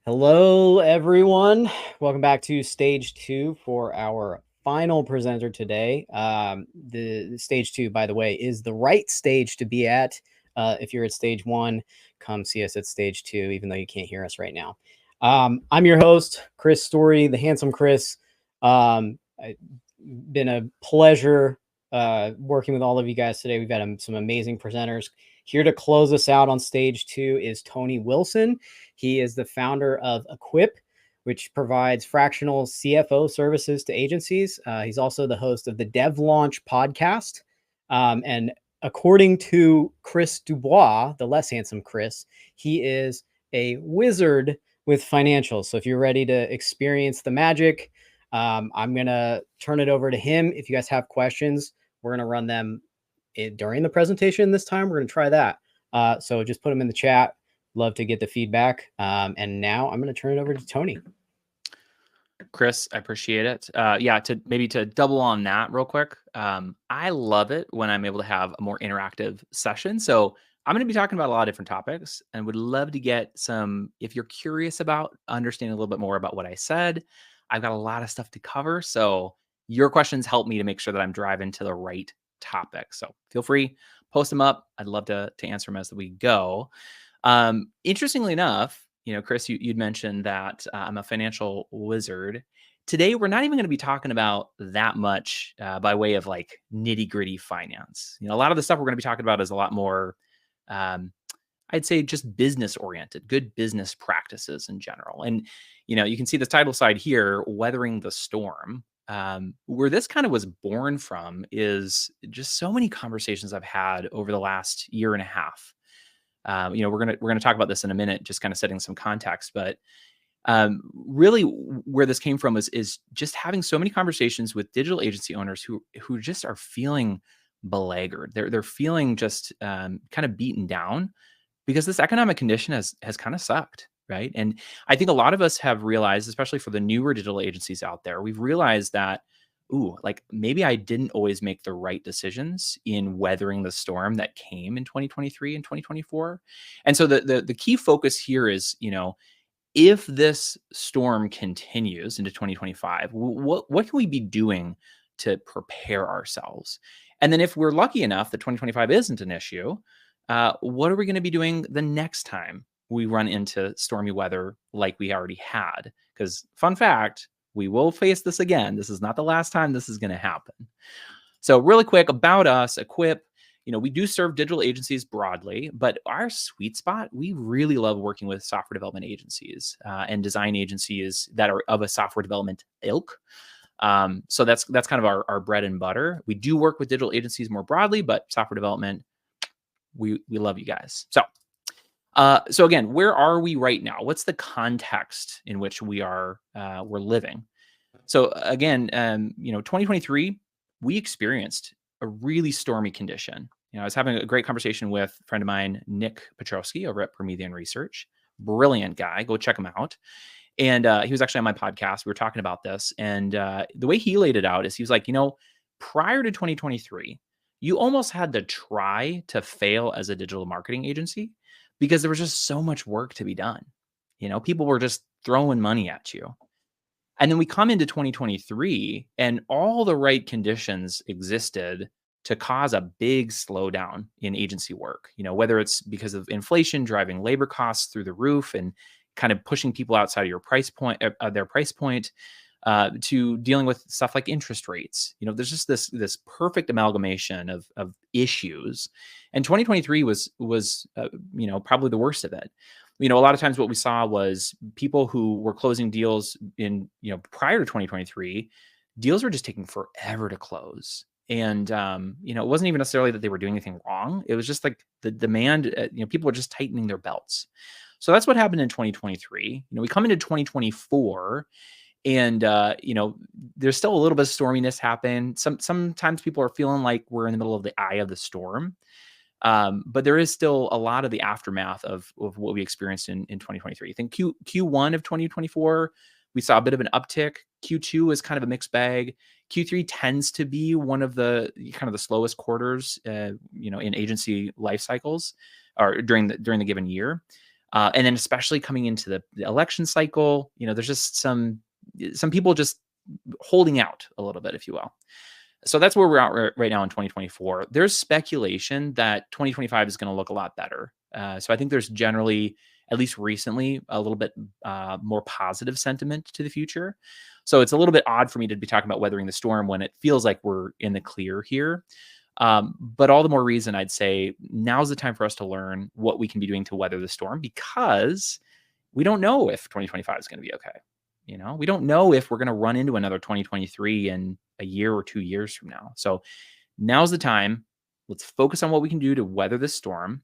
Hello, everyone. Welcome back to stage two for our final presenter today. The stage two, by the way, is the right stage to be at. If you're at stage one, come see us at stage two, even though you can't hear us right now. I'm your host, Chris Story, the handsome Chris. It's been a pleasure working with all of you guys today. We've got some amazing presenters. Here to close us out on stage two is Tony Wilson. He is the founder of Equip, which provides fractional CFO services to agencies. He's also the host of the Dev Launch podcast. And according to Chris Dubois, the less handsome Chris, he is a wizard with financials. So if you're ready to experience the magic, I'm going to turn it over to him. If you guys have questions, we're going to run them during the presentation this time. We're going to try that. So just put them in the chat. Love to get the feedback. And now I'm going to turn it over to Tony. Chris, I appreciate it. To double on that real quick. I love it when I'm able to have a more interactive session. So I'm going to be talking about a lot of different topics and would love to get some, if you're curious about understanding a little bit more about what I said, I've got a lot of stuff to cover. So your questions help me to make sure that I'm driving to the right topic. So feel free, post them up. I'd love to answer them as we go. Interestingly enough, Chris, you'd mentioned that I'm a financial wizard. Today, we're not even going to be talking about that much by way of like nitty gritty finance. A lot of the stuff we're going to be talking about is a lot more, I'd say, just business oriented, good business practices in general. And, you can see the title side here, Weathering the Storm. Where this kind of was born from is just so many conversations I've had over the last year and a half. We're gonna talk about this in a minute, just kind of setting some context. But really, where this came from is just having so many conversations with digital agency owners who just are feeling beleaguered. They're feeling just kind of beaten down because this economic condition has kind of sucked, right? And I think a lot of us have realized, especially for the newer digital agencies out there, we've realized that, like maybe I didn't always make the right decisions in weathering the storm that came in 2023 and 2024. And so the key focus here is, if this storm continues into 2025, what can we be doing to prepare ourselves? And then if we're lucky enough that 2025 isn't an issue, what are we going to be doing the next time we run into stormy weather like we already had? Because fun fact, we will face this again. This is not the last time this is going to happen. So really quick about us, Equip, we do serve digital agencies broadly, but our sweet spot, we really love working with software development agencies and design agencies that are of a software development ilk. So that's kind of our bread and butter. We do work with digital agencies more broadly, but software development, we love you guys. So again, where are we right now? What's the context in which we're living? So again, 2023, we experienced a really stormy condition. I was having a great conversation with a friend of mine, Nick Petrowski over at Promethean Research. Brilliant guy. Go check him out. And he was actually on my podcast. We were talking about this. And the way he laid it out is he was like, prior to 2023, you almost had to try to fail as a digital marketing agency because there was just so much work to be done. People were just throwing money at you. And then we come into 2023 and all the right conditions existed to cause a big slowdown in agency work, whether it's because of inflation driving labor costs through the roof and kind of pushing people outside of your price point, their price point, to dealing with stuff like interest rates. There's just this perfect amalgamation of issues, and 2023 was probably the worst of it. A lot of times what we saw was people who were closing deals in prior to 2023, deals were just taking forever to close. And it wasn't even necessarily that they were doing anything wrong. It was just like the demand. People were just tightening their belts. So that's what happened in 2023. We come into 2024. And, there's still a little bit of storminess happen. Sometimes people are feeling like we're in the middle of the eye of the storm. But there is still a lot of the aftermath of what we experienced in 2023. I think Q1 of 2024, we saw a bit of an uptick. Q2 is kind of a mixed bag. Q3 tends to be one of the kind of the slowest quarters, in agency life cycles or during the given year. And then especially coming into the election cycle, there's just some people just holding out a little bit, if you will. So that's where we're at right now in 2024. There's speculation that 2025 is going to look a lot better. So I think there's generally, at least recently, a little bit more positive sentiment to the future. So it's a little bit odd for me to be talking about weathering the storm when it feels like we're in the clear here. But all the more reason I'd say now's the time for us to learn what we can be doing to weather the storm, because we don't know if 2025 is going to be okay. We don't know if we're going to run into another 2023 in a year or 2 years from now. So now's the time. Let's focus on what we can do to weather this storm.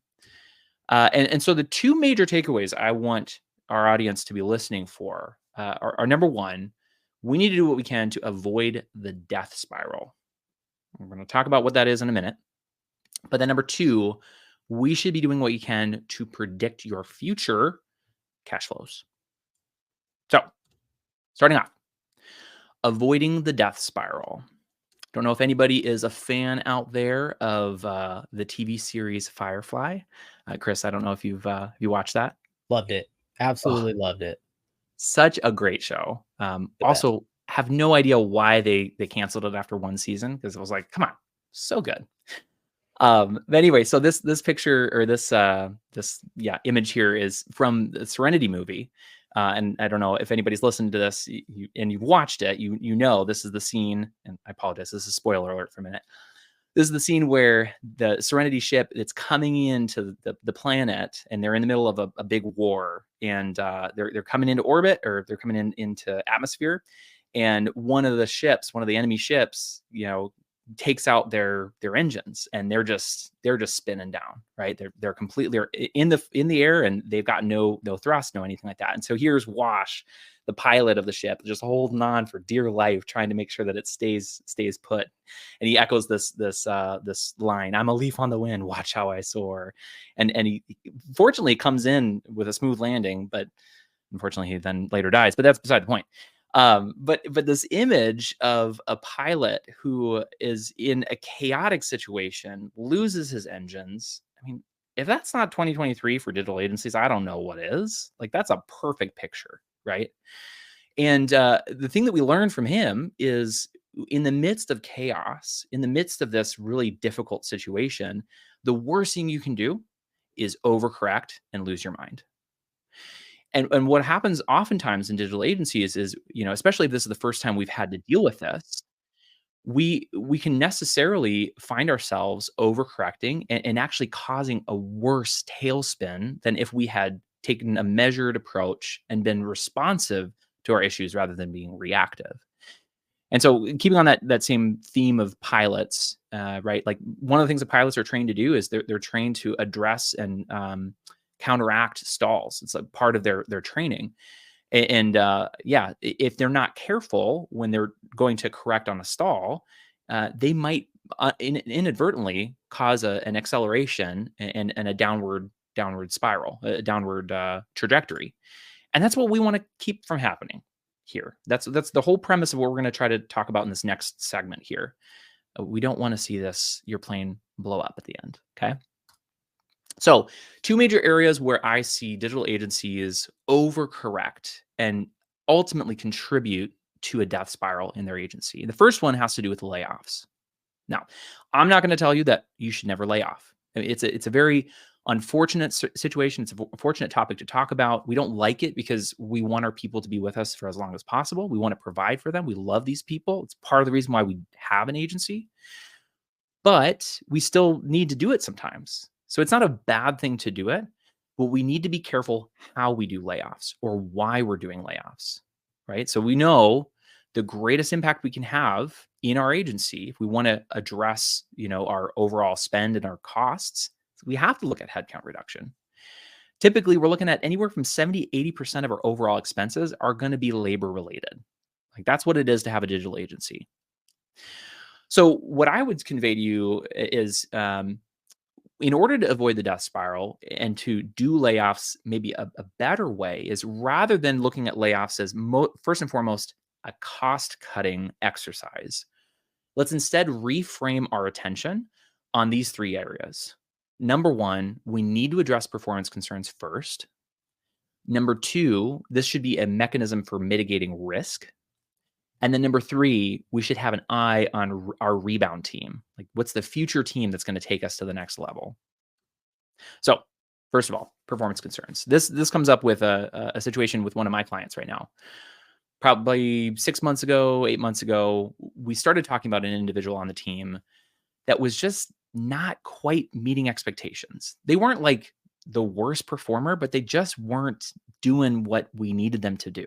And so the two major takeaways I want our audience to be listening for are number one, we need to do what we can to avoid the death spiral. We're going to talk about what that is in a minute. But then number two, we should be doing what you can to predict your future cash flows. So starting off, avoiding the death spiral. Don't know if anybody is a fan out there of the TV series Firefly. Chris, I don't know if you watched that. Loved it. Absolutely loved it. Such a great show. Also, have no idea why they canceled it after one season, because it was like, come on, so good. But anyway, so this picture, or this image here is from the Serenity movie. And I don't know if anybody's listened to this and you've watched it, you know this is the scene, and I apologize, this is a spoiler alert for a minute. This is the scene where the Serenity ship, it's coming into the planet, and they're in the middle of a big war, and they're coming into orbit, or they're coming into atmosphere, and one of the enemy ships, takes out their engines, and they're just spinning down, right? They're completely in the air, and they've got no thrust, no anything like that. And so here's Wash, the pilot of the ship, just holding on for dear life, trying to make sure that it stays put. And he echoes this line, "I'm a leaf on the wind, watch how I soar." And he fortunately comes in with a smooth landing, but unfortunately he then later dies. But that's beside the point. But this image of a pilot who is in a chaotic situation, loses his engines. I mean, if that's not 2023 for digital agencies, I don't know what is. Like, that's a perfect picture, right? And the thing that we learned from him is, in the midst of chaos, in the midst of this really difficult situation, the worst thing you can do is overcorrect and lose your mind. And what happens oftentimes in digital agencies is, especially if this is the first time we've had to deal with this, we can necessarily find ourselves overcorrecting and actually causing a worse tailspin than if we had taken a measured approach and been responsive to our issues rather than being reactive. And so, keeping on that same theme of pilots, right? Like, one of the things that pilots are trained to do is they're trained to address and counteract stalls. It's a part of their training. And if they're not careful when they're going to correct on a stall, they might inadvertently cause an acceleration and a downward spiral, a downward trajectory. And that's what we want to keep from happening here. That's the whole premise of what we're going to try to talk about in this next segment here. We don't want to see your plane blow up at the end. Okay. So, two major areas where I see digital agencies overcorrect and ultimately contribute to a death spiral in their agency. The first one has to do with layoffs. Now, I'm not going to tell you that you should never lay off. I mean, it's a very unfortunate situation. It's a unfortunate topic to talk about. We don't like it because we want our people to be with us for as long as possible. We want to provide for them. We love these people. It's part of the reason why we have an agency. But we still need to do it sometimes. So it's not a bad thing to do it, but we need to be careful how we do layoffs or why we're doing layoffs, right? So we know the greatest impact we can have in our agency, if we want to address, our overall spend and our costs, we have to look at headcount reduction. Typically, we're looking at anywhere from 70, 80% of our overall expenses are going to be labor related. Like, that's what it is to have a digital agency. So what I would convey to you is, in order to avoid the death spiral and to do layoffs, maybe a better way is, rather than looking at layoffs as first and foremost a cost-cutting exercise, let's instead reframe our attention on these three areas. Number one, we need to address performance concerns first. Number two, this should be a mechanism for mitigating risk. And then number three, we should have an eye on our rebound team. Like, what's the future team that's going to take us to the next level? So, first of all, performance concerns. This comes up with a situation with one of my clients right now. Probably 6 months ago, 8 months ago, we started talking about an individual on the team that was just not quite meeting expectations. They weren't like the worst performer, but they just weren't doing what we needed them to do.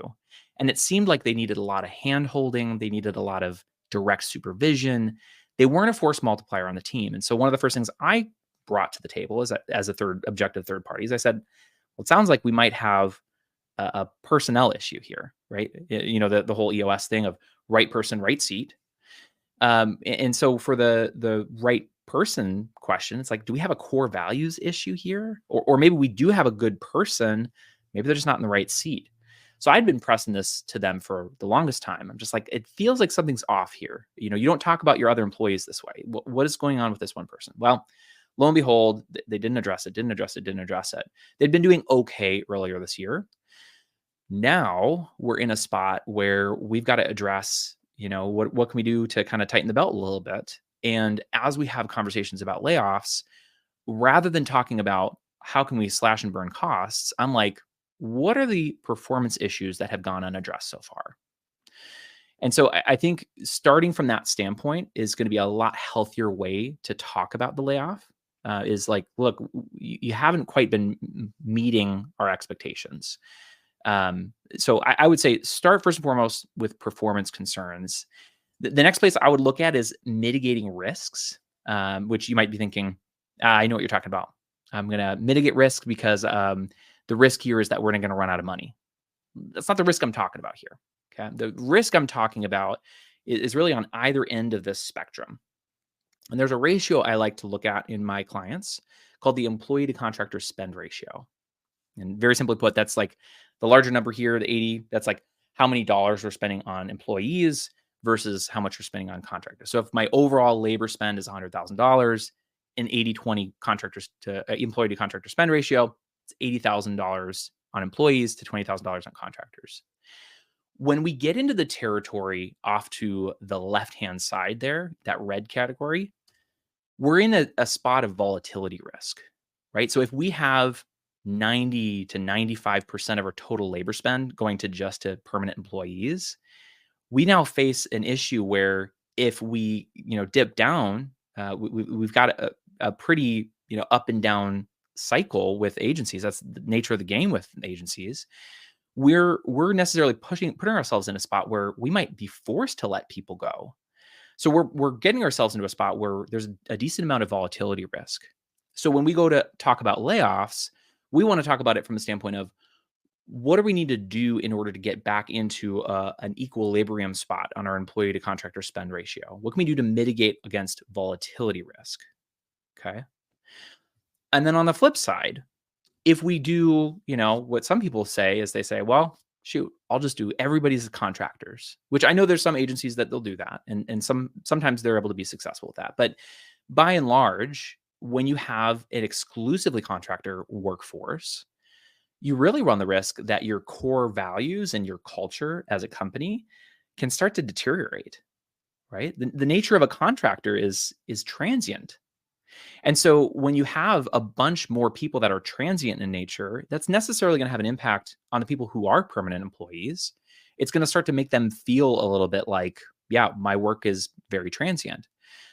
And it seemed like they needed a lot of hand holding, they needed a lot of direct supervision. They weren't a force multiplier on the team. And so one of the first things I brought to the table as a third objective third party is I said, well, it sounds like we might have a personnel issue here, right? You know, the whole EOS thing of right person, right seat. And so for the right person question, it's like, do we have a core values issue here? Or maybe we do have a good person, maybe they're just not in the right seat. So I'd been pressing this to them for the longest time. I'm just like, it feels like something's off here. You know, you don't talk about your other employees this way. What is going on with this one person? Well, lo and behold, they didn't address it. They'd been doing okay earlier this year. Now we're in a spot where we've got to address, you know, what can we do to kind of tighten the belt a little bit? And as we have conversations about layoffs, rather than talking about how can we slash and burn costs, I'm like, what are the performance issues that have gone unaddressed so far? And so I think starting from that standpoint is going to be a lot healthier way to talk about the layoff. Is like, look, you haven't quite been meeting our expectations. So I would say start first and foremost with performance concerns. The next place I would look at is mitigating risks, which you might be thinking, I know what you're talking about. I'm going to mitigate risk because the risk here is that we're going to run out of money. That's not the risk I'm talking about here. Okay. The risk I'm talking about is really on either end of this spectrum. And there's a ratio I like to look at in my clients called the employee to contractor spend ratio. And very simply put, that's like the larger number here, the 80, that's like how many dollars we're spending on employees versus how much we're spending on contractors. So if my overall labor spend is $100,000, an 80-20 contractors to employee to contractor spend ratio, it's $80,000 on employees to $20,000 on contractors. When we get into the territory off to the left-hand side there, that red category, we're in a spot of volatility risk, right? So if we have 90 to 95% of our total labor spend going to just to permanent employees, we now face an issue where if we, you know, dip down, we've got a pretty, you know, up and down cycle with agencies. That's the nature of the game with agencies. We're necessarily putting ourselves in a spot where we might be forced to let people go. So we're getting ourselves into a spot where there's a decent amount of volatility risk. So when we go to talk about layoffs, we want to talk about it from the standpoint of what do we need to do in order to get back into an equilibrium spot on our employee to contractor spend ratio? What can we do to mitigate against volatility risk? Okay. And then on the flip side, if we do, you know, what some people say is they say, well, shoot, I'll just do everybody's contractors, which I know there's some agencies that they'll do that. And sometimes they're able to be successful with that. But by and large, when you have an exclusively contractor workforce, you really run the risk that your core values and your culture as a company can start to deteriorate, right? The nature of a contractor is transient. And so when you have a bunch more people that are transient in nature, that's necessarily going to have an impact on the people who are permanent employees. It's going to start to make them feel a little bit like, yeah, my work is very transient.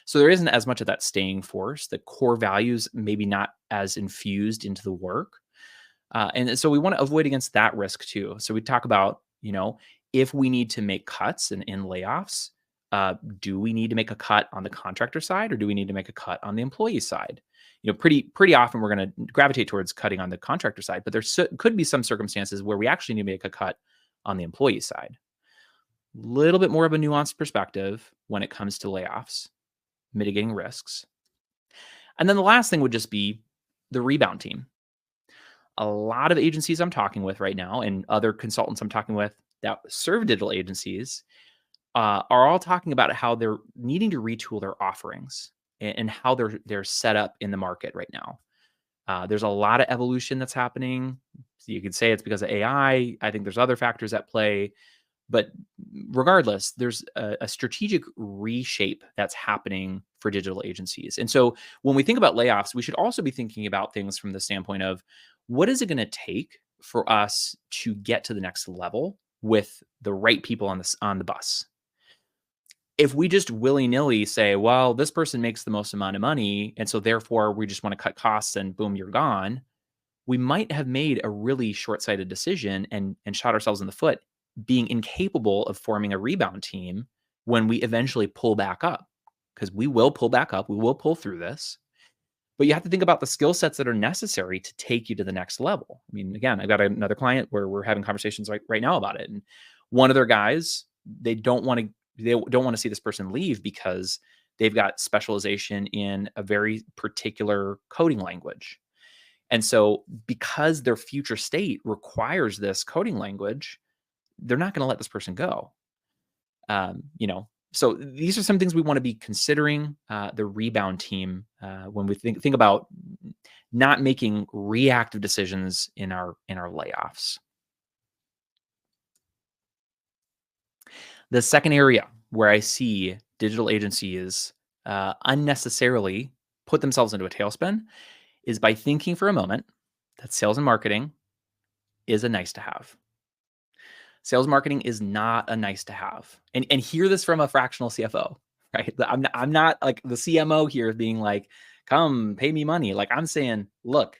So there isn't as much of that staying force. The core values maybe not as infused into the work. And so we want to avoid against that risk too. So we talk about, you know, if we need to make cuts and in layoffs, do we need to make a cut on the contractor side or do we need to make a cut on the employee side? You know, pretty often we're going to gravitate towards cutting on the contractor side, but there could be some circumstances where we actually need to make a cut on the employee side. Little bit more of a nuanced perspective when it comes to layoffs, mitigating risks. And then the last thing would just be the rebound team. A lot of agencies I'm talking with right now and other consultants I'm talking with that serve digital agencies are all talking about how they're needing to retool their offerings and how they're set up in the market right now. There's a lot of evolution that's happening. So you could say it's because of AI. I think there's other factors at play. But regardless, there's a strategic reshape that's happening for digital agencies. And so when we think about layoffs, we should also be thinking about things from the standpoint of what is it going to take for us to get to the next level with the right people on the bus. If we just willy-nilly say, well, this person makes the most amount of money, and so therefore we just want to cut costs and boom, you're gone, we might have made a really short-sighted decision and shot ourselves in the foot, being incapable of forming a rebound team when we eventually pull back up. Because we will pull back up, we will pull through this. But you have to think about the skill sets that are necessary to take you to the next level. I mean, again, I've got another client where we're having conversations right now about it. And one of their guys, they don't want to see this person leave because they've got specialization in a very particular coding language. And so because their future state requires this coding language, they're not going to let this person go. So these are some things we want to be considering the rebound team when we think about not making reactive decisions in our layoffs. The second area where I see digital agencies unnecessarily put themselves into a tailspin is by thinking for a moment that sales and marketing is a nice to have. Sales marketing is not a nice to have. And hear this from a fractional CFO, right? I'm not like the CMO here being like, come pay me money. Like I'm saying, look,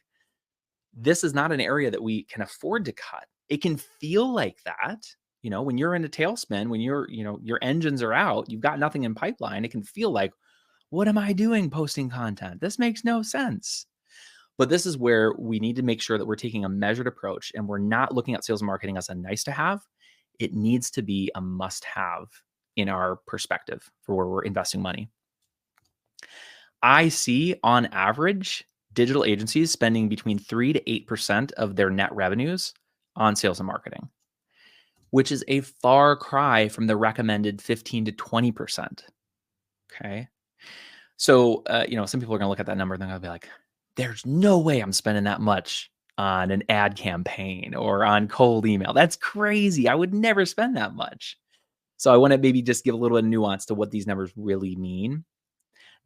this is not an area that we can afford to cut. It can feel like that, when you're in a tailspin, when your engines are out, you've got nothing in pipeline. It can feel like, what am I doing posting content? This makes no sense. But this is where we need to make sure that we're taking a measured approach and we're not looking at sales and marketing as a nice to have. It needs to be a must have in our perspective for where we're investing money. I see on average digital agencies spending between 3 to 8% of their net revenues on sales and marketing, which is a far cry from the recommended 15 to 20%. Okay. So, some people are going to look at that number and they're going to be like, there's no way I'm spending that much on an ad campaign or on cold email. That's crazy. I would never spend that much. So I want to maybe just give a little bit of nuance to what these numbers really mean.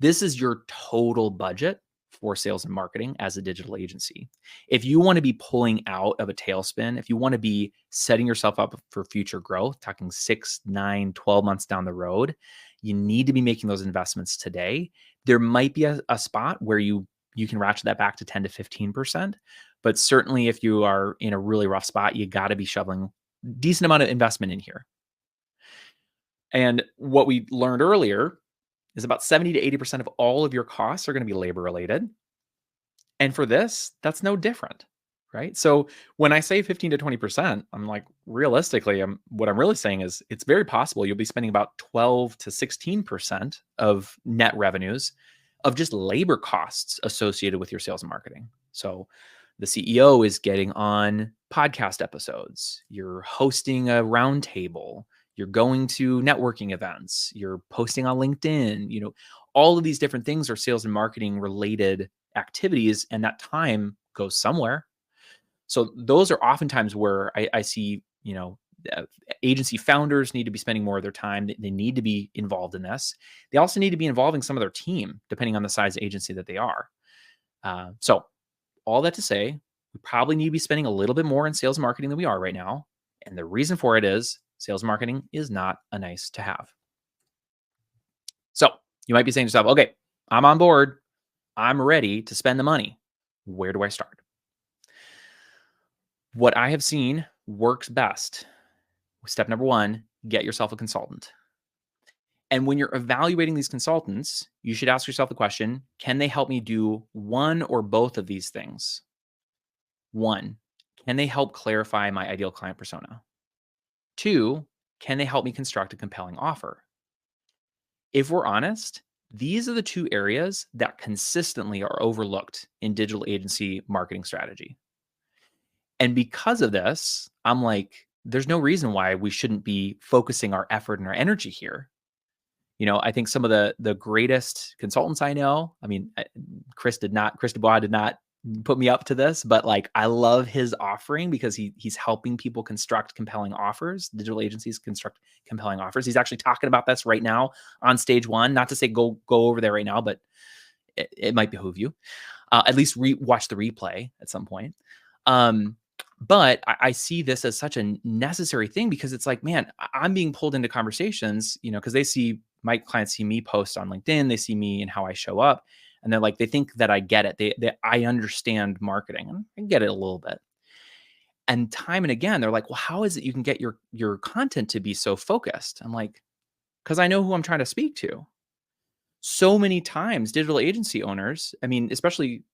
This is your total budget for sales and marketing as a digital agency. If you want to be pulling out of a tailspin, if you want to be setting yourself up for future growth, talking 6, 9, 12 months down the road, you need to be making those investments today. There might be a spot where you can ratchet that back to 10 to 15%. But certainly if you are in a really rough spot, you got to be shoveling a decent amount of investment in here. And what we learned earlier is about 70 to 80% of all of your costs are going to be labor related. And for this, that's no different, right? So when I say 15 to 20%, I'm like, realistically, what I'm really saying is it's very possible you'll be spending about 12 to 16% of net revenues of just labor costs associated with your sales and marketing. So the CEO is getting on podcast episodes, you're hosting a roundtable, you're going to networking events, you're posting on LinkedIn, all of these different things are sales and marketing related activities, and that time goes somewhere. So those are oftentimes where I see, agency founders need to be spending more of their time. They need to be involved in this. They also need to be involving some of their team, depending on the size of agency that they are. So all that to say, we probably need to be spending a little bit more in sales and marketing than we are right now. And the reason for it is sales and marketing is not a nice to have. So you might be saying to yourself, okay, I'm on board. I'm ready to spend the money. Where do I start? What I have seen works best. Step number 1, get yourself a consultant. And when you're evaluating these consultants, you should ask yourself the question, can they help me do one or both of these things? 1, can they help clarify my ideal client persona? 2, can they help me construct a compelling offer? If we're honest, these are the 2 areas that consistently are overlooked in digital agency marketing strategy. And because of this, I'm like, there's no reason why we shouldn't be focusing our effort and our energy here. I think some of the greatest consultants I know, I mean, Chris Dubois did not put me up to this, but like I love his offering because he's helping people construct compelling offers. Digital agencies construct compelling offers. He's actually talking about this right now on stage one. Not to say go over there right now, but it might behoove you. At least watch the replay at some point. But I see this as such a necessary thing because it's like, man, I'm being pulled into conversations, because my clients see me post on LinkedIn, they see me and how I show up, and they're like, they think that I get it. I understand marketing, and I get it a little bit. And time and again, they're like, well, how is it you can get your content to be so focused? I'm like, because I know who I'm trying to speak to. So many times, digital agency owners, I mean, especially,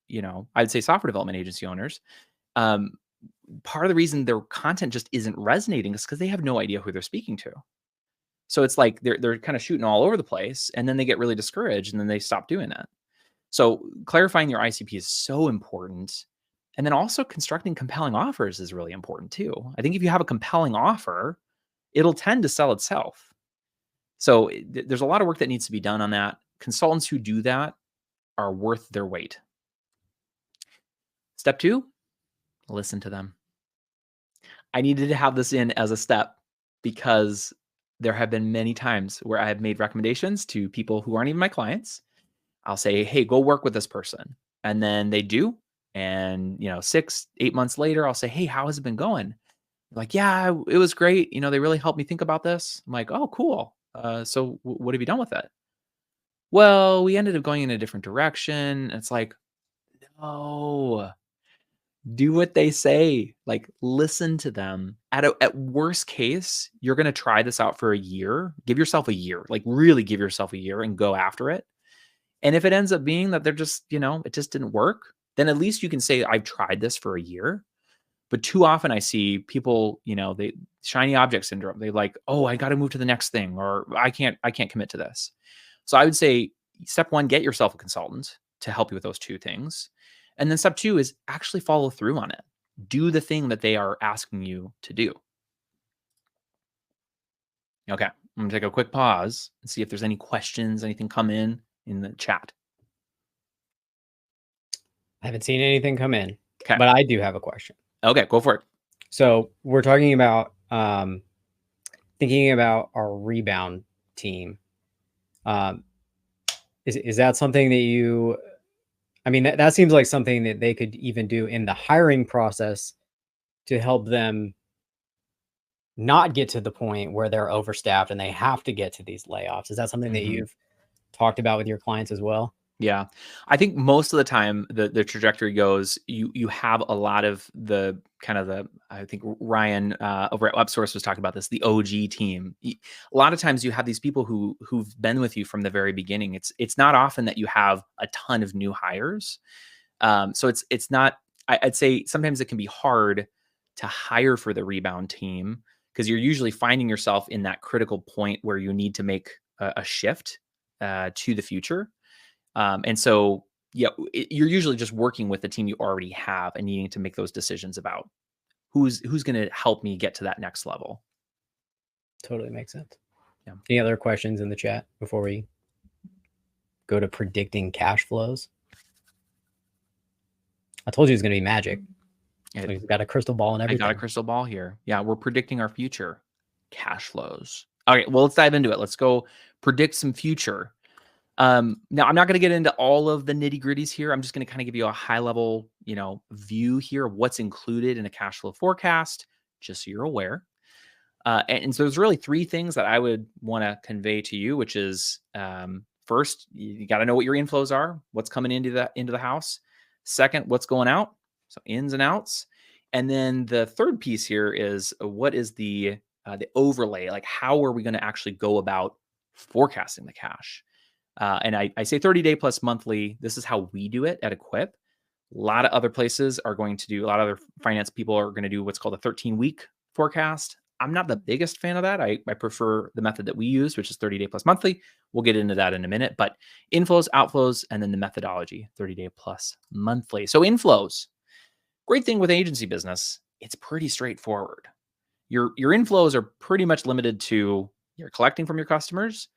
I'd say software development agency owners, part of the reason their content just isn't resonating is because they have no idea who they're speaking to. So it's like they're kind of shooting all over the place, and then they get really discouraged, and then they stop doing that. So clarifying your ICP is so important. And then also constructing compelling offers is really important too. I think if you have a compelling offer, it'll tend to sell itself. So there's a lot of work that needs to be done on that. Consultants who do that are worth their weight. Step 2, listen to them. I needed to have this in as a step because there have been many times where I have made recommendations to people who aren't even my clients. I'll say, hey, go work with this person. And then they do. And, 6-8 months later, I'll say, hey, how has it been going? Like, yeah, it was great. They really helped me think about this. I'm like, oh, cool. So what have you done with it? Well, we ended up going in a different direction. It's like, no, do what they say. Like, listen to them. At worst case, you're going to try this out for a year. Give yourself a year, like really give yourself a year and go after it. And if it ends up being that they're just, it just didn't work, then at least you can say, I've tried this for a year. But too often I see people, they shiny object syndrome. They like, oh, I got to move to the next thing, or I can't commit to this. So I would say step 1, get yourself a consultant to help you with those 2 things. And then step 2 is actually follow through on it. Do the thing that they are asking you to do. Okay, I'm going to take a quick pause and see if there's any questions, anything come in the chat. I haven't seen anything come in, Okay. But I do have a question. Okay, go for it. So we're talking about thinking about our rebound team. Is that something that that seems like something that they could even do in the hiring process to help them not get to the point where they're overstaffed and they have to get to these layoffs. Is that something that you've talked about with your clients as well? Yeah. I think most of the time the trajectory goes, you have a lot of the kind of I think Ryan over at Upsource was talking about this, the OG team. A lot of times you have these people who've been with you from the very beginning. It's not often that you have a ton of new hires. So it's not, I'd say sometimes it can be hard to hire for the rebound team because you're usually finding yourself in that critical point where you need to make a shift to the future. And so, yeah, you're usually just working with the team you already have and needing to make those decisions about who's going to help me get to that next level. Totally makes sense. Yeah. Any other questions in the chat before we go to predicting cash flows? I told you it's going to be magic. We've got a crystal ball and everything. I got a crystal ball here. Yeah, we're predicting our future cash flows. All right, well, let's dive into it. Let's go predict some future. Now, I'm not going to get into all of the nitty gritties here. I'm just going to kind of give you a high level, view here of what's included in a cash flow forecast, just so you're aware. And so there's really 3 things that I would want to convey to you, which is first, you got to know what your inflows are, what's coming into the house. Second, what's going out, so ins and outs. And then the third piece here is what is the overlay, like how are we going to actually go about forecasting the cash? And I say 30-day plus monthly. This is how we do it at Equip. A lot of other places are going to do, a lot of other finance people are going to do what's called a 13-week forecast. I'm not the biggest fan of that. I prefer the method that we use, which is 30-day plus monthly. We'll get into that in a minute, but inflows, outflows, and then the methodology, 30-day plus monthly. So inflows, great thing with agency business, it's pretty straightforward. Your inflows are pretty much limited to you're collecting from your customers,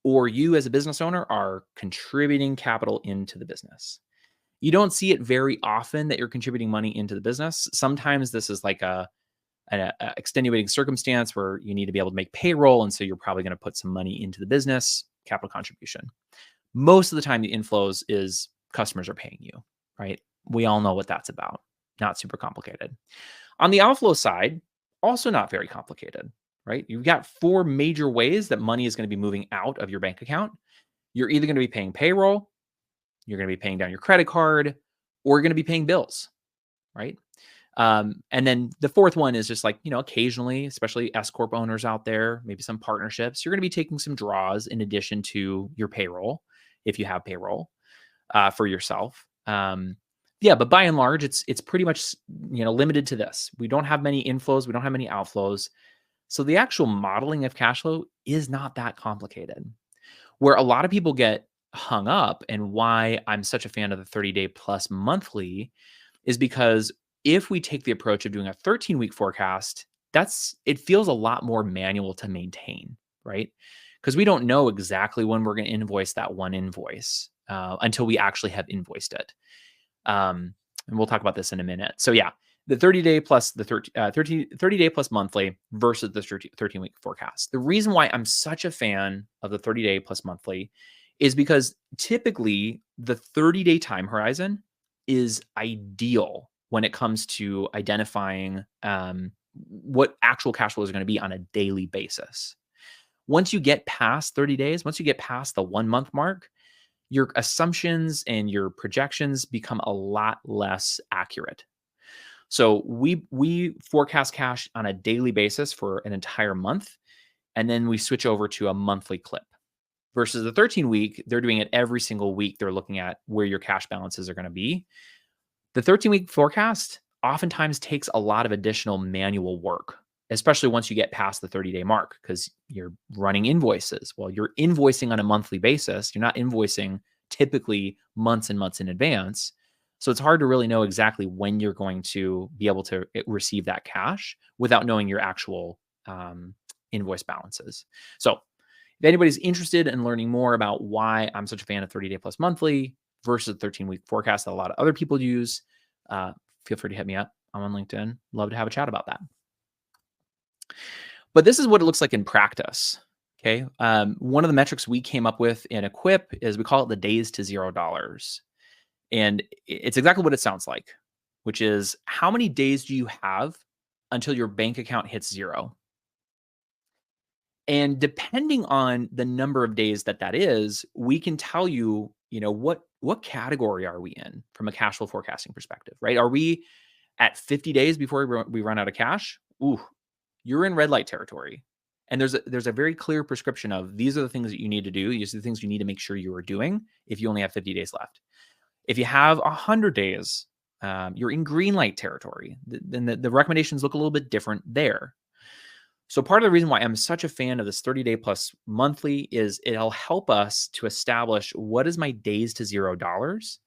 or you as a business owner are contributing capital into the business. You don't see it very often that you're contributing money into the business. Sometimes this is like an extenuating circumstance where you need to be able to make payroll. And so you're probably going to put some money into the business, capital contribution. Most of the time, the inflows is customers are paying you, right? We all know what that's about. Not super complicated. On the outflow side, also not very complicated, right? You've got 4 major ways that money is going to be moving out of your bank account. You're either going to be paying payroll, you're going to be paying down your credit card, or you're going to be paying bills, right? And then the fourth one is just like, occasionally, especially S Corp owners out there, maybe some partnerships, you're going to be taking some draws in addition to your payroll, if you have payroll for yourself. But by and large, it's pretty much, limited to this. We don't have many inflows. We don't have many outflows. So the actual modeling of cash flow is not that complicated. Where a lot of people get hung up and why I'm such a fan of the 30-day plus monthly is because if we take the approach of doing a 13-week forecast, it feels a lot more manual to maintain, right? Because we don't know exactly when we're going to invoice that one invoice until we actually have invoiced it. And we'll talk about this in a minute. So yeah, the 30-day plus the 30-day plus monthly versus the 13-week forecast. The reason why I'm such a fan of the 30-day plus monthly is because typically the 30-day time horizon is ideal when it comes to identifying what actual cash flow is going to be on a daily basis. Once you get past 30 days, once you get past the 1 month mark, your assumptions and your projections become a lot less accurate. So we forecast cash on a daily basis for an entire month, and then we switch over to a monthly clip. Versus the 13-week, they're doing it every single week. They're looking at where your cash balances are going to be. The 13-week forecast oftentimes takes a lot of additional manual work, especially once you get past the 30-day mark, because you're running invoices. Well, you're invoicing on a monthly basis. You're not invoicing typically months and months in advance. So it's hard to really know exactly when you're going to be able to receive that cash without knowing your actual invoice balances. So if anybody's interested in learning more about why I'm such a fan of 30-day plus monthly versus 13-week forecast that a lot of other people use, feel free to hit me up. I'm on LinkedIn. Love to have a chat about that. But this is what it looks like in practice. Okay. One of the metrics we came up with in Equip is we call it the days to $0. And it's exactly what it sounds like, which is how many days do you have until your bank account hits 0? And depending on the number of days that is, we can tell you, what category are we in from a cash flow forecasting perspective, right? Are we at 50 days before we run out of cash? Ooh, you're in red light territory. And there's a very clear prescription of these are the things that you need to do. These are the things you need to make sure you are doing if you only have 50 days left. If you have 100 days, you're in green light territory. Then the recommendations look a little bit different there. So part of the reason why I'm such a fan of this 30-day plus monthly is it'll help us to establish what is my days to $0.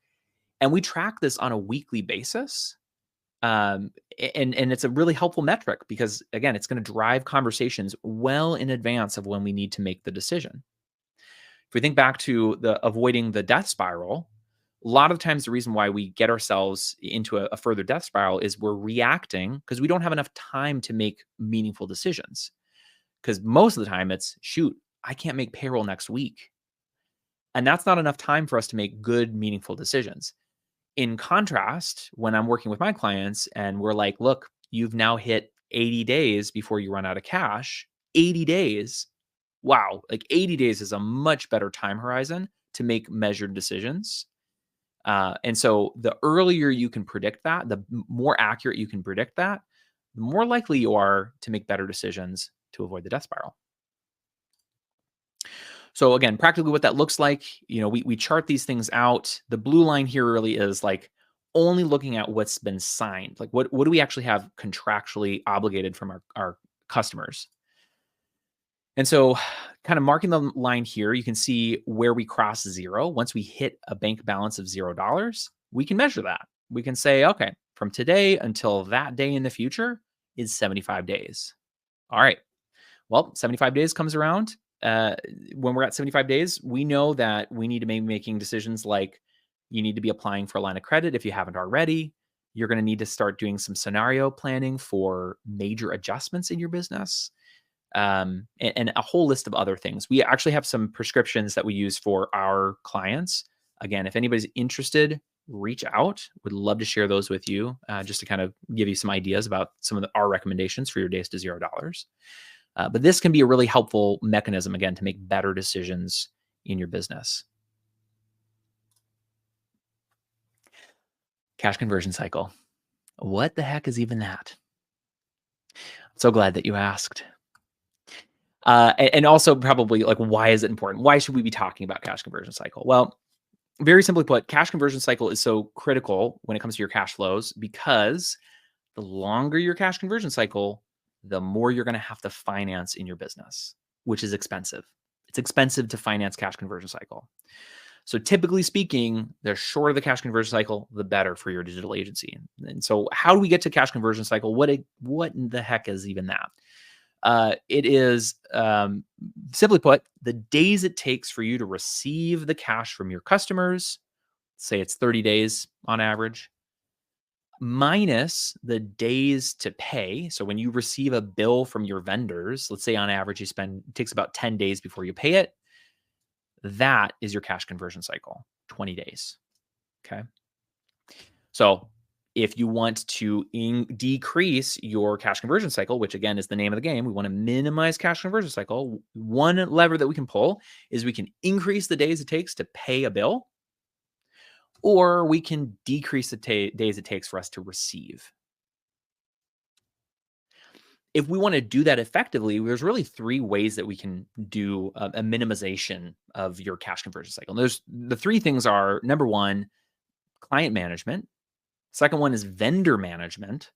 And we track this on a weekly basis. And it's a really helpful metric because, again, it's going to drive conversations well in advance of when we need to make the decision. If we think back to avoiding the death spiral, a lot of times the reason why we get ourselves into a further death spiral is we're reacting because we don't have enough time to make meaningful decisions. Because most of the time it's, shoot, I can't make payroll next week. And that's not enough time for us to make good, meaningful decisions. In contrast, when I'm working with my clients and we're like, look, you've now hit 80 days before you run out of cash, 80 days. Wow, like 80 days is a much better time horizon to make measured decisions. And so the earlier you can predict that, the more accurate you can predict that, the more likely you are to make better decisions to avoid the death spiral. So again, practically what that looks like, we chart these things out. The blue line here really is like only looking at what's been signed. Like what do we actually have contractually obligated from our customers? And so kind of marking the line here, you can see where we cross 0. Once we hit a bank balance of $0, we can measure that. We can say, okay, from today until that day in the future is 75 days. All right. Well, 75 days comes around. When we're at 75 days, we know that we need to be making decisions like, You need to be applying for a line of credit if you haven't already. You're going to need to start doing some scenario planning for major adjustments in your business, and a whole list of other things. We actually have some prescriptions that we use for our clients. Again, if anybody's interested, reach out. Would love to share those with you, just to kind of give you some ideas about some of our recommendations for your days to $0. But this can be a really helpful mechanism, again, to make better decisions in your business. Cash conversion cycle. What the heck is even that? So glad that you asked. And also probably like, why is it important? Why should we be talking about cash conversion cycle? Well, very simply put, cash conversion cycle is so critical when it comes to your cash flows, because the longer your cash conversion cycle, the more you're going to have to finance in your business, which is expensive. It's expensive to finance cash conversion cycle. So typically speaking, the shorter the cash conversion cycle, the better for your digital agency. And so how do we get to cash conversion cycle? What in the heck is even that? It is, simply put, the days it takes for you to receive the cash from your customers, say it's 30 days on average, minus the days to pay. So when you receive a bill from your vendors, let's say on average it takes about 10 days before you pay it. That is your cash conversion cycle, 20 days. Okay. So if you want to decrease your cash conversion cycle, which again is the name of the game, we want to minimize cash conversion cycle. One lever that we can pull is we can increase the days it takes to pay a bill, or we can decrease the days it takes for us to receive. If we want to do that effectively, there's really 3 ways that we can do a minimization of your cash conversion cycle. And the 3 things are: number 1, client management. Second one is vendor management.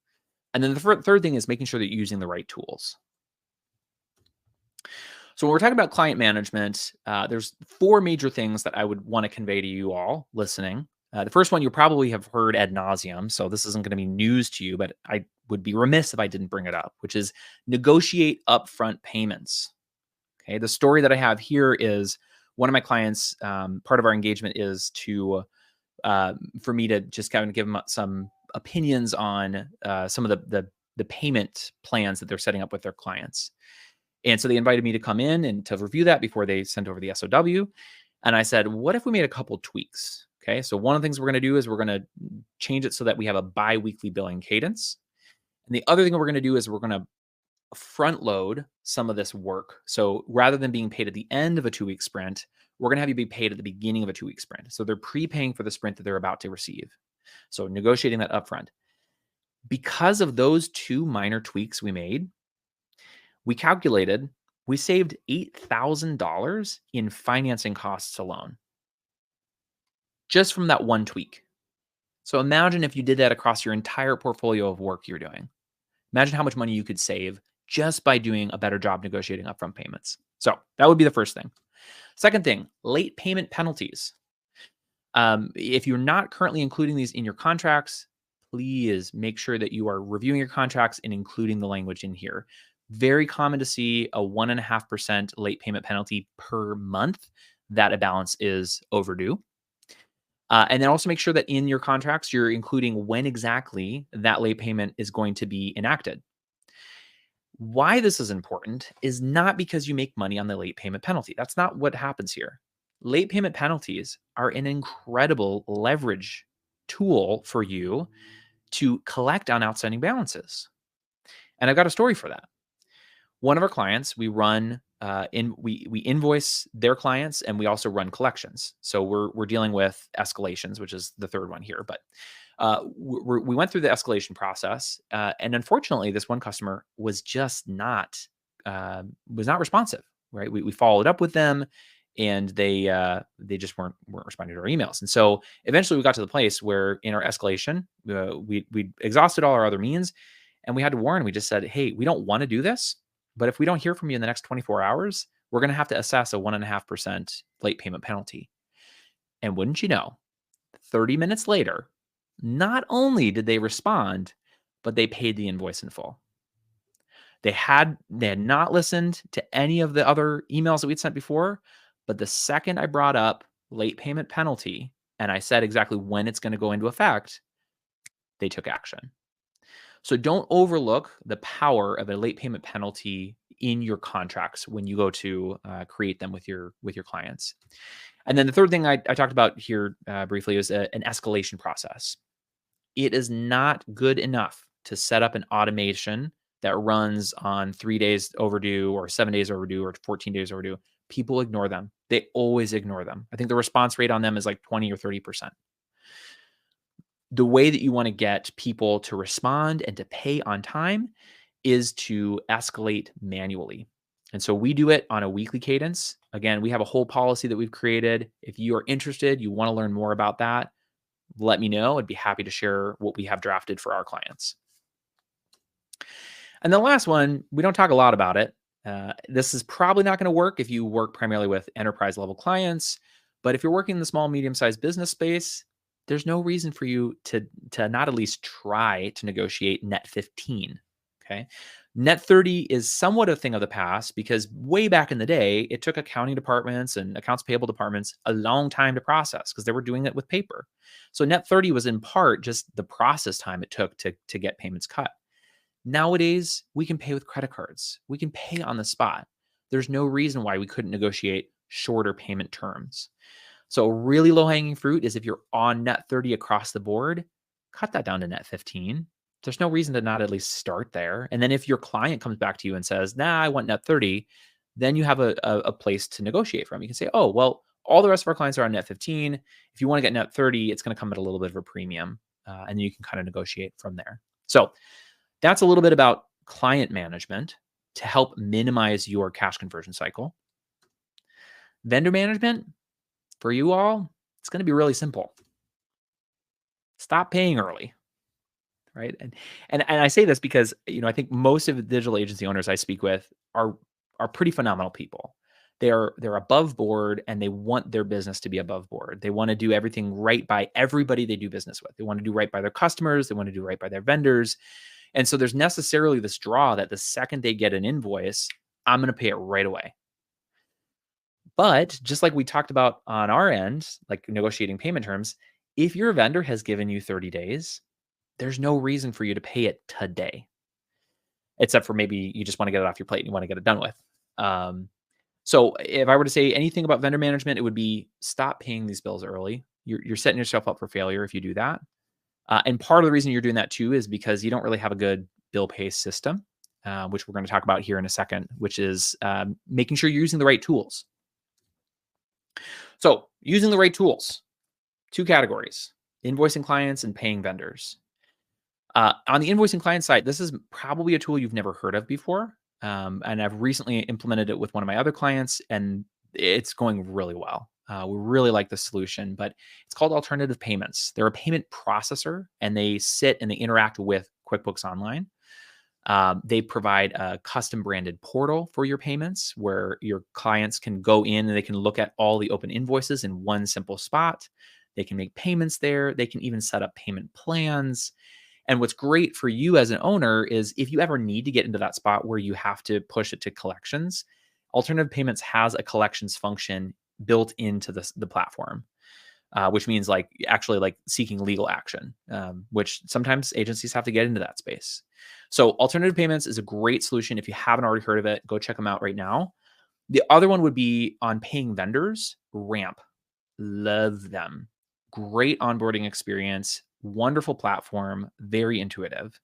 And then the third thing is making sure that you're using the right tools. So when we're talking about client management, there's 4 major things that I would want to convey to you all listening. The first one you probably have heard ad nauseum, so this isn't going to be news to you, but I would be remiss if I didn't bring it up, which is negotiate upfront payments. Okay, the story that I have here is one of my clients. Part of our engagement is for me to just kind of give them some opinions on some of the payment plans that they're setting up with their clients. And so they invited me to come in and to review that before they sent over the SOW. And I said, what if we made a couple tweaks? Okay, so one of the things we're going to do is we're going to change it so that we have a bi-weekly billing cadence. And the other thing we're going to do is we're going to front load some of this work. So rather than being paid at the end of a 2-week sprint, we're going to have you be paid at the beginning of a 2-week sprint. So they're prepaying for the sprint that they're about to receive. So negotiating that upfront. Because of those 2 minor tweaks we made, we calculated we saved $8,000 in financing costs alone, just from that one tweak. So imagine if you did that across your entire portfolio of work you're doing. Imagine how much money you could save just by doing a better job negotiating upfront payments. So that would be the first thing. Second thing, late payment penalties. If you're not currently including these in your contracts, please make sure that you are reviewing your contracts and including the language in here. Very common to see a 1.5% late payment penalty per month that a balance is overdue. And then also make sure that in your contracts, you're including when exactly that late payment is going to be enacted. Why this is important is not because you make money on the late payment penalty. That's not what happens here. Late payment penalties are an incredible leverage tool for you to collect on outstanding balances. And I've got a story for that. One of our clients, we run we invoice their clients, and we also run collections. So we're dealing with escalations, which is the third one here. But we went through the escalation process, and unfortunately, this one customer was just not responsive. Right? We followed up with them, and they just weren't responding to our emails. And so eventually, we got to the place where in our escalation, we exhausted all our other means, and we had to warn. We just said, "Hey, we don't want to do this. But if we don't hear from you in the next 24 hours, we're going to have to assess a 1.5% late payment penalty." And wouldn't you know, 30 minutes later, not only did they respond, but they paid the invoice in full. They had not listened to any of the other emails that we'd sent before, but the second I brought up late payment penalty and I said exactly when it's going to go into effect, they took action. So don't overlook the power of a late payment penalty in your contracts when you go to create them with your clients. And then the third thing I talked about here briefly is an escalation process. It is not good enough to set up an automation that runs on 3 days overdue or 7 days overdue or 14 days overdue. People ignore them. They always ignore them. I think the response rate on them is like 20 or 30%. The way that you want to get people to respond and to pay on time is to escalate manually. And so we do it on a weekly cadence. Again, we have a whole policy that we've created. If you are interested, you want to learn more about that, let me know. I'd be happy to share what we have drafted for our clients. And the last one, we don't talk a lot about it. This is probably not going to work if you work primarily with enterprise level clients. But if you're working in the small, medium-sized business space, there's no reason for you to not at least try to negotiate net 15. Okay. Net 30 is somewhat a thing of the past because way back in the day, it took accounting departments and accounts payable departments a long time to process because they were doing it with paper. So net 30 was in part just the process time it took to get payments cut. Nowadays, we can pay with credit cards. We can pay on the spot. There's no reason why we couldn't negotiate shorter payment terms. So really low-hanging fruit is if you're on net 30 across the board, cut that down to net 15. There's no reason to not at least start there. And then if your client comes back to you and says, nah, I want net 30, then you have a place to negotiate from. You can say, oh, well, all the rest of our clients are on net 15. If you want to get net 30, it's going to come at a little bit of a premium. And then you can kind of negotiate from there. So that's a little bit about client management to help minimize your cash conversion cycle. Vendor management, for you all, it's going to be really simple. Stop paying early, right? And I say this because, I think most of the digital agency owners I speak with are pretty phenomenal people. They're above board and they want their business to be above board. They want to do everything right by everybody they do business with. They want to do right by their customers. They want to do right by their vendors. And so there's necessarily this draw that the second they get an invoice, I'm going to pay it right away. But just like we talked about on our end, like negotiating payment terms, if your vendor has given you 30 days, there's no reason for you to pay it today, except for maybe you just want to get it off your plate and you want to get it done with. So if I were to say anything about vendor management, it would be stop paying these bills early. You're setting yourself up for failure if you do that. And part of the reason you're doing that too is because you don't really have a good bill pay system, which we're going to talk about here in a second, which is making sure you're using the right tools. So using the right tools, 2 categories, invoicing clients and paying vendors. On the invoicing client side, this is probably a tool you've never heard of before. And I've recently implemented it with one of my other clients and it's going really well. We really like the solution, but it's called Alternative Payments. They're a payment processor and they sit and they interact with QuickBooks Online. They provide a custom branded portal for your payments where your clients can go in and they can look at all the open invoices in one simple spot. They can make payments there. They can even set up payment plans. And what's great for you as an owner is if you ever need to get into that spot where you have to push it to collections, Alternative Payments has a collections function built into the platform. Which means actually seeking legal action, which sometimes agencies have to get into that space. So Alternative Payments is a great solution. If you haven't already heard of it, go check them out right now. The other one would be on paying vendors, Ramp. Love them. Great onboarding experience, wonderful platform, very intuitive.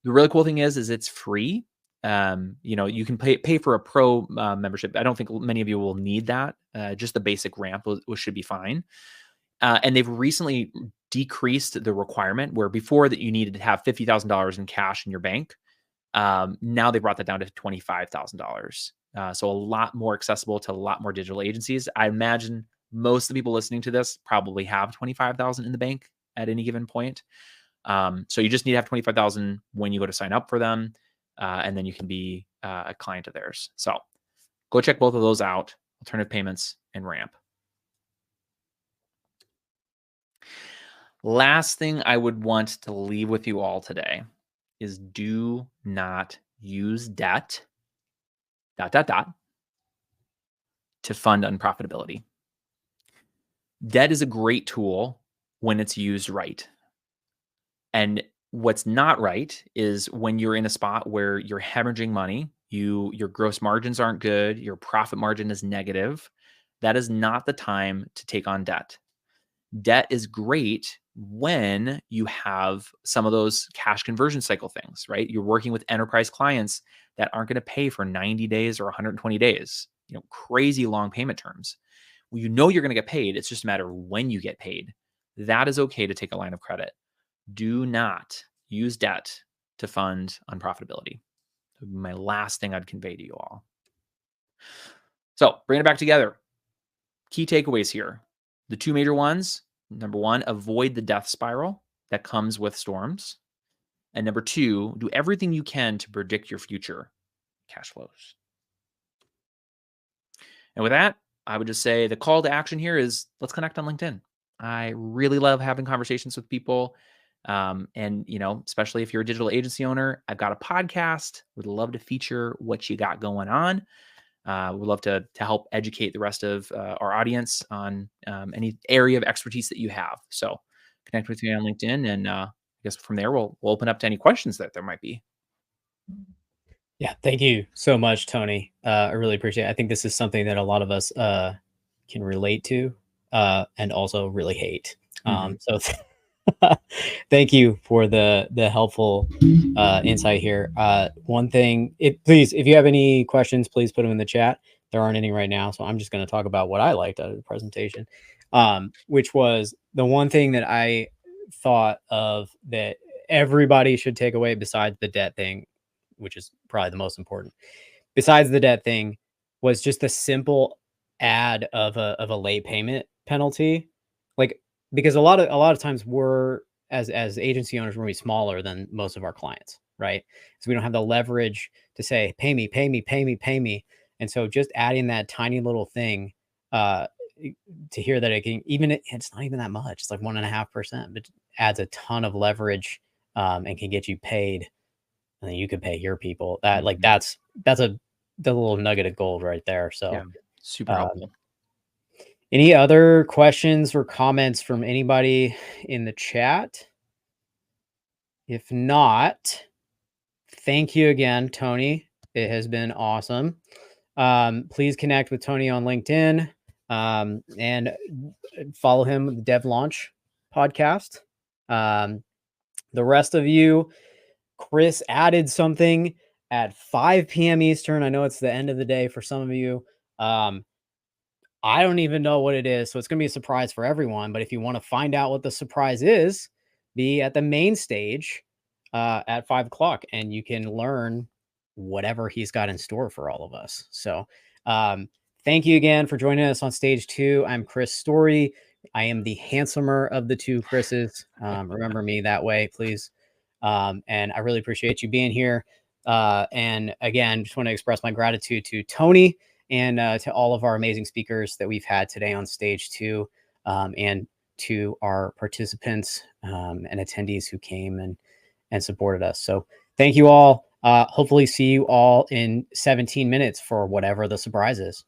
The really cool thing is it's free. You can pay for a pro membership. I don't think many of you will need that. Just the basic Ramp should be fine. And they've recently decreased the requirement where before that you needed to have $50,000 in cash in your bank. Now they brought that down to $25,000. So a lot more accessible to a lot more digital agencies. I imagine most of the people listening to this probably have $25,000 in the bank at any given point. So you just need to have $25,000 when you go to sign up for them. And then you can be a client of theirs. So go check both of those out, Alternative Payments and Ramp. Last thing I would want to leave with you all today is do not use debt, ... to fund unprofitability. Debt is a great tool when it's used right. And what's not right is when you're in a spot where you're hemorrhaging money, your gross margins aren't good, your profit margin is negative. That is not the time to take on debt. Debt is great when you have some of those cash conversion cycle things, right? You're working with enterprise clients that aren't going to pay for 90 days or 120 days, crazy long payment terms. Well, you're going to get paid. It's just a matter of when you get paid. That is okay to take a line of credit. Do not use debt to fund unprofitability. That would be my last thing I'd convey to you all. So bring it back together. Key takeaways here. The two major ones. Number one, avoid the death spiral that comes with storms. And number two, do everything you can to predict your future cash flows. And with that, I would just say the call to action here is let's connect on LinkedIn. I really love having conversations with people. And especially if you're a digital agency owner, I've got a podcast. Would love to feature what you got going on. We'd love to help educate the rest of our audience on any area of expertise that you have. So connect with me on LinkedIn, and I guess from there we'll open up to any questions that there might be. Yeah, thank you so much, Tony. I really appreciate it. I think this is something that a lot of us can relate to and also really hate. So thank you for the helpful insight here. One thing, please, if you have any questions, please put them in the chat. There aren't any right now, so I'm just going to talk about what I liked out of the presentation, which was the one thing that I thought of that everybody should take away besides the debt thing, which is probably the most important. Besides the debt thing, was just the simple add of a late payment penalty, like. Because a lot of times we're as agency owners, we're gonna be smaller than most of our clients, right? So we don't have the leverage to say, pay me, pay me, pay me, pay me. And so just adding that tiny little thing to hear that it can it's not even that much. It's like 1.5%, but it adds a ton of leverage and can get you paid. And then you could pay your people. That like that's the little nugget of gold right there. So yeah, super helpful. Any other questions or comments from anybody in the chat? If not, thank you again, Tony. It has been awesome. Please connect with Tony on LinkedIn and follow him, the Dev Launch podcast. The rest of you, Chris added something at 5 p.m. Eastern. I know it's the end of the day for some of you. I don't even know what it is, so it's going to be a surprise for everyone. But if you want to find out what the surprise is, be at the main stage at 5 o'clock, and you can learn whatever he's got in store for all of us. So thank you again for joining us on stage 2. I'm Chris Story. I am the handsomer of the two Chris's. Remember me that way, please. And I really appreciate you being here. And again, just want to express my gratitude to Tony and to all of our amazing speakers that we've had today on stage 2, and to our participants and attendees who came and supported us. So thank you all. Hopefully see you all in 17 minutes for whatever the surprise is.